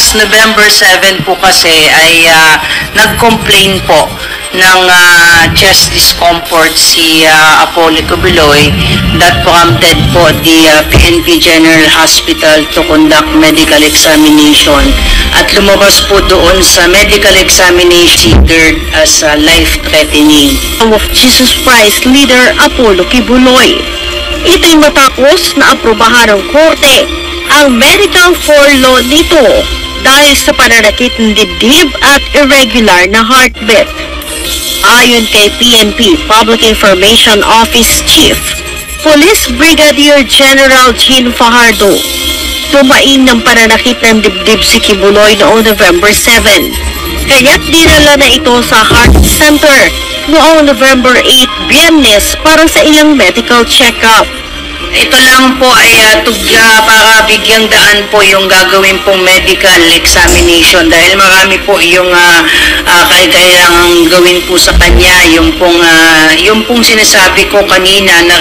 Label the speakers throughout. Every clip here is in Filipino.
Speaker 1: last November 7 po kasi ay nag-complain po ng chest discomfort si Apollo Kibuloy that prompted po the PNP General Hospital to conduct medical examination. At lumabas po doon sa medical examination considered as life-threatening.
Speaker 2: Of Jesus Christ leader Apollo Kibuloy. Ito'y matapos na aprubahan ng korte ang medical furlough nito dahil sa pananakit ng dibdib at irregular na heartbeat. Ayon kay PNP Public Information Office Chief Police Brigadier General Jean Fajardo, tumain ng pananakit ng dibdib si Kibuloy noong November 7. Kaya't dinala na ito sa Heart Center noong November 8, Biyernes para sa ilang medical check-up.
Speaker 1: Ito lang po ay para bigyang daan po yung gagawin pong medical examination dahil marami po yung kailangang gawin po sa kanya, yung pong sinasabi ko kanina na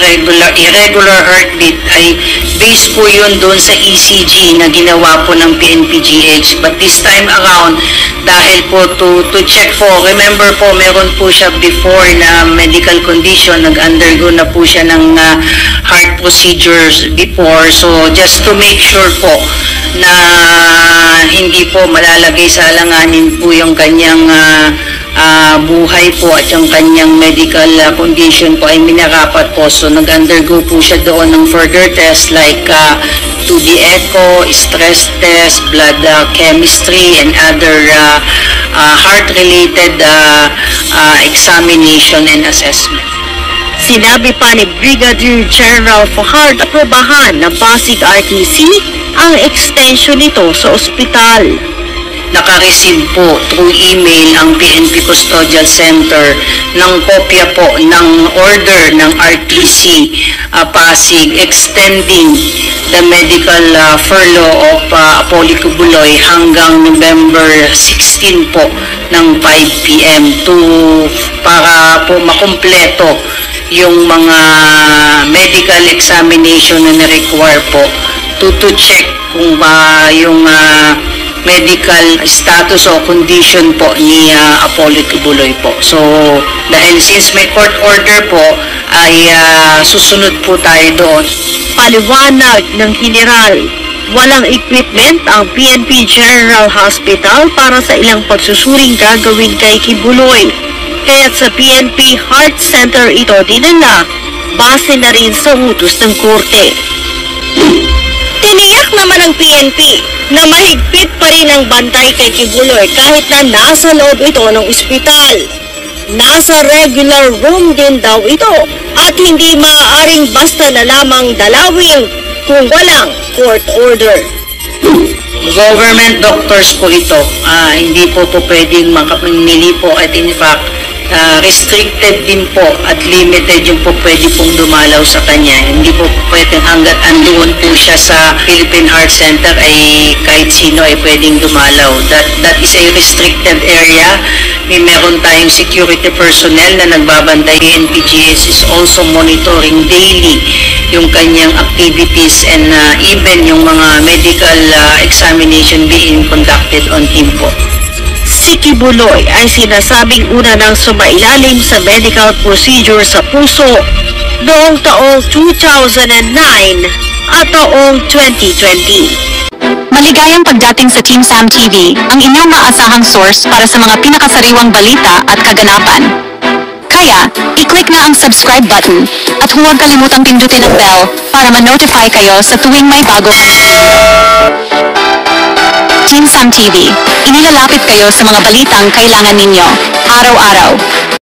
Speaker 1: irregular heartbeat ay based po yun doon sa ECG na ginawa po ng PNPGH. But this time around, dahil po to check po, remember po meron po siya before na medical condition, nag-undergo na po siya ng heart procedures before, so just to make sure po na hindi po malalagay sa alanganin po yung kanyang buhay po at yung kanyang medical condition po ay minarapat po. So nag-undergo po siya doon ng further test like 2D echo, stress test, blood chemistry, and other heart-related examination and assessment.
Speaker 2: Sinabi pa ni Brigadier General Fajardo na aprobahan ng Pasig RTC ang extension nito sa ospital.
Speaker 1: Naka-receive po through email ang PNP Custodial Center ng kopya po ng order ng RTC Pasig extending the medical furlough of Apollo Kibuloy hanggang November 16 po ng 5 p.m. para po makumpleto yung mga medical examination na na-require po to check kung yung medical status o condition po ni Apollo Kibuloy po. So, dahil since may court order po, ay susunod po tayo doon.
Speaker 2: Paliwanag ng General, walang equipment ang PNP General Hospital para sa ilang pagsusuring gagawin kay Kibuloy. Kaya't sa PNP Heart Center ito dinala, base na rin sa utos ng korte. Tiniyak naman ng PNP na mahigpit pa rin ang bantay kay Kibuloy kahit na nasa loob ito ng ospital. Nasa regular room din daw ito at hindi maaaring basta na lamang dalawin kung walang court order.
Speaker 1: Government doctors po ito, hindi po pwedeng makapamili po at in fact, restricted din po at limited yung po pwede pong dumalaw sa kanya. Hindi po pwedeng hanggat andoon po siya sa Philippine Heart Center ay kahit sino ay pwedeng dumalaw. That is a restricted area. Meron tayong security personnel na nagbabantay. NPGS is also monitoring daily yung kanyang activities and even yung mga medical examination being conducted on him po.
Speaker 2: Si Kibuloy ay sinasabing una nang sumailalim sa medical procedure sa puso noong taong 2009 at taong 2020.
Speaker 3: Maligayang pagdating sa Team Sam TV, ang inyong maasahang source para sa mga pinakasariwang balita at kaganapan. Kaya, i-click na ang subscribe button at huwag kalimutang pindutin ang bell para ma-notify kayo sa tuwing may bago. Team Sam TV, inilalapit kayo sa mga balitang kailangan ninyo, araw-araw.